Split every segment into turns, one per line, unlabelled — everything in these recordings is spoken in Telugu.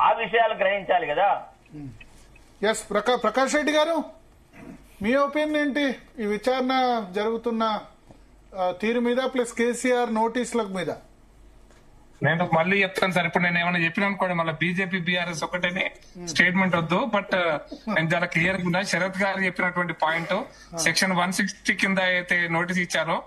ఆ విషయాలు గ్రహించాలి కదా.
ఎస్ ప్రకాష్ రెడ్డి గారు, మీ ఒపీనియన్ ఏంటి ఈ విచారణ జరుగుతున్న తీరు మీద ప్లస్ కేసీఆర్ నోటీసుల మీద?
నేను మళ్ళీ చెప్తాను సార్, ఇప్పుడు నేను ఏమైనా చెప్పిన అనుకోండి మళ్ళీ బీజేపీ బీఆర్ఎస్ ఒకటేనే స్టేట్మెంట్ వద్దు. బట్ నేను చాలా క్లియర్ గా ఉన్నా. శరత్ గారు చెప్పినటువంటి పాయింట్ సెక్షన్ 160 కింద అయితే నోటీస్ ఇచ్చారో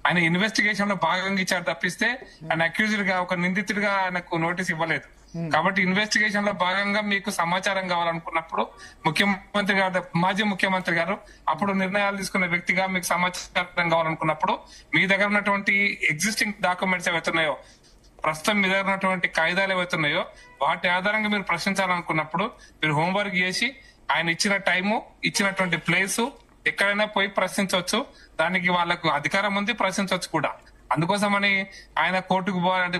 ఆయన ఇన్వెస్టిగేషన్ లో భాగంగా ఇచ్చారు తప్పిస్తే ఆయన అక్యూజ్డ్ గా ఒక నిందితుడిగా ఆయనకు నోటీస్ ఇవ్వలేదు. కాబట్టి ఇన్వెస్టిగేషన్ లో భాగంగా మీకు సమాచారం కావాలనుకున్నప్పుడు ముఖ్యమంత్రి గారు, మాజీ ముఖ్యమంత్రి గారు అప్పుడు నిర్ణయాలు తీసుకున్న వ్యక్తిగా మీకు సమాచారం కావాలనుకున్నప్పుడు మీ దగ్గర ఉన్నటువంటి ఎగ్జిస్టింగ్ డాక్యుమెంట్స్ ఏవైతున్నాయో, ప్రస్తుతం మీ దగ్గర ఉన్నటువంటి కాయిదాలు ఏవైతున్నాయో వాటి ఆధారంగా మీరు ప్రశ్నించాలనుకున్నప్పుడు మీరు హోంవర్క్ చేసి ఆయన ఇచ్చిన టైము, ఇచ్చినటువంటి ప్లేసు ఎక్కడైనా పోయి ప్రశ్నించవచ్చు. దానికి వాళ్ళకు అధికారం ఉంది, ప్రశ్నించవచ్చు కూడా. అందుకోసమని ఆయన కోర్టుకు పోవాలంటే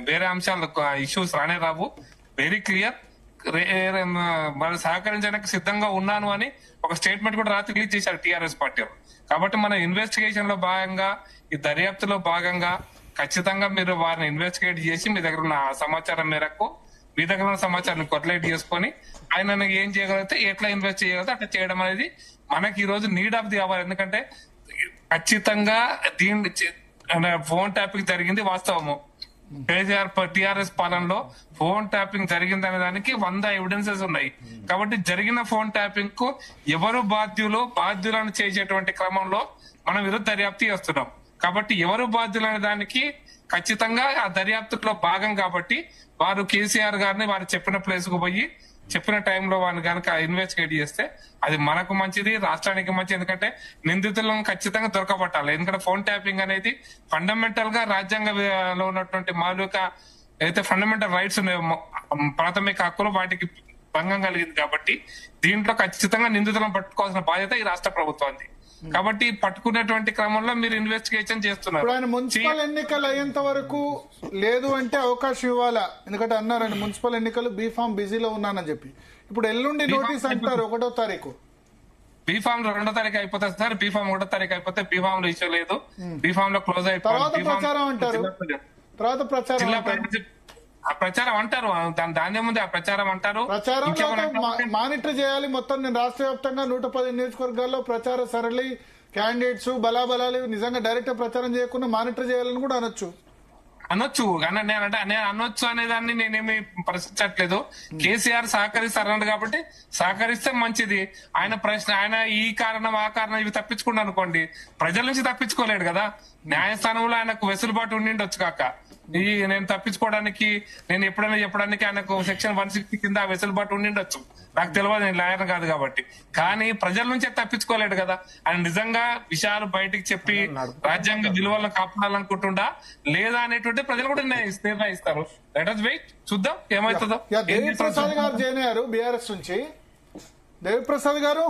వేరే అంశాలు ఇష్యూస్ రానే రావు. Very clear. వాళ్ళు సహకరించడానికి సిద్ధంగా ఉన్నాను అని ఒక స్టేట్మెంట్ కూడా రాత్రి రిలీజ్ చేశారు టీఆర్ఎస్ పార్టీ. కాబట్టి మన ఇన్వెస్టిగేషన్ లో భాగంగా, ఈ దర్యాప్తులో భాగంగా ఖచ్చితంగా మీరు వారిని ఇన్వెస్టిగేట్ చేసి మీ దగ్గర ఉన్న సమాచారం మేరకు, మీ దగ్గర ఉన్న సమాచారాన్ని కొట్లాట్ చేసుకొని ఆయన ఏం చేయగలిగితే, ఎట్లా ఇన్వెస్ట్ చేయగలిగితే అట్లా చేయడం అనేది మనకి ఈ రోజు నీడ్ ఆఫ్ ది అవర్. ఎందుకంటే ఖచ్చితంగా దీని ఫోన్ ట్యాపింగ్ జరిగింది వాస్తవము. కేసీఆర్ టీఆర్ఎస్ పాలనలో ఫోన్ ట్యాపింగ్ జరిగిందనే దానికి 100 ఎవిడెన్సెస్ ఉన్నాయి. కాబట్టి జరిగిన ఫోన్ ట్యాపింగ్ కు ఎవరు బాధ్యులను చేసేటువంటి క్రమంలో మనం ఈరోజు దర్యాప్తు చేస్తున్నాం. కాబట్టి ఎవరు బాధ్యులనే దానికి ఖచ్చితంగా ఆ దర్యాప్తులో భాగం. కాబట్టి వారు కేసీఆర్ గారిని వారు చెప్పిన ప్లేస్ కు పోయి చెప్పిన టైంలో వారిని కనుక ఇన్వెస్టిగేట్ చేస్తే అది మనకు మంచిది, రాష్ట్రానికి మంచిది. ఎందుకంటే నిందితులను ఖచ్చితంగా దొరకబట్టాలి. ఎందుకంటే ఫోన్ ట్యాపింగ్ అనేది ఫండమెంటల్ గా రాజ్యాంగంలో ఉన్నటువంటి మౌలిక అయితే ఫండమెంటల్ రైట్స్ ఉన్నాయో, ప్రాథమిక హక్కులు, వాటికి భంగం కలిగింది. కాబట్టి దీంట్లో ఖచ్చితంగా నిందితులను పట్టుకోవాల్సిన బాధ్యత ఈ రాష్ట్ర ప్రభుత్వానికి. కాబట్టి పట్టుకునేటువంటి క్రమంలో మీరు ఇన్వెస్టిగేషన్ చేస్తున్నారు.
ఆయన మున్సిపల్ ఎన్నికలు అయ్యేంత వరకు లేదు అంటే అవకాశం ఇవ్వాలా? ఎందుకంటే అన్నారండి మున్సిపల్ ఎన్నికలు బీఫామ్ బిజీలో ఉన్నానని చెప్పి. ఇప్పుడు ఎల్లుండి నోటీస్ అంటారు 1వ తారీఖు.
బీఫామ్ లో 2వ తారీఖు అయిపోతుంది సార్. బీఫామ్ 1వ తారీఖు అయిపోతే బీఫామ్ లో ఇష్యూ లేదు, బీఫామ్ లో క్లోజ్ అయిపోతుంది.
తర్వాత ప్రచారం అంటారు.
ప్రచారం అంటారు, దాని ముందు ఆ ప్రచారం అంటారు.
మానిటర్ చేయాలి మొత్తం. నేను రాష్ట్ర వ్యాప్తంగా 110 నియోజకవర్గాల్లో ప్రచార సరళి, క్యాండిడేట్స్, బలాబలాలు నిజంగా డైరెక్ట్ ప్రచారం చేయకుండా మానిటర్ చేయాలని కూడా అనొచ్చు.
నేను అనొచ్చు అనేదాన్ని నేనేమి ప్రశ్నించట్లేదు. కేసీఆర్ సహకరిస్తారు కాబట్టి సహకరిస్తే మంచిది. ఆయన ప్రశ్న, ఆయన ఈ కారణం ఆ కారణం ఇవి తప్పించుకున్నాను అనుకోండి, ప్రజల నుంచి తప్పించుకోలేడు కదా. న్యాయస్థానంలో ఆయనకు వెసులుబాటు ఉండిండొచ్చు కాక నేను తప్పించుకోవడానికి, నేను ఎప్పుడైనా చెప్పడానికి ఆయనకు సెక్షన్ 160 కింద వెసులుబాటు ఉండిండొచ్చు. నాకు తెలియదు, నేను లాయర్ కాదు కాబట్టి. కానీ ప్రజల నుంచే తప్పించుకోలేడు కదా. ఆయన నిజంగా విషయాలు బయటికి చెప్పి రాజ్యాంగ విలువలను కాపాడాలనుకుంటుండా లేదా అనేటువంటి ప్రజలు కూడా నిర్ణయిస్తారు. లెట్ us వెయిట్, చూద్దాం ఏమవుతుందో.
దేవిప్రసాద్ గారు జాయిన్ అయ్యారు బీఆర్ఎస్ నుంచి. దేవిప్రసాద్ గారు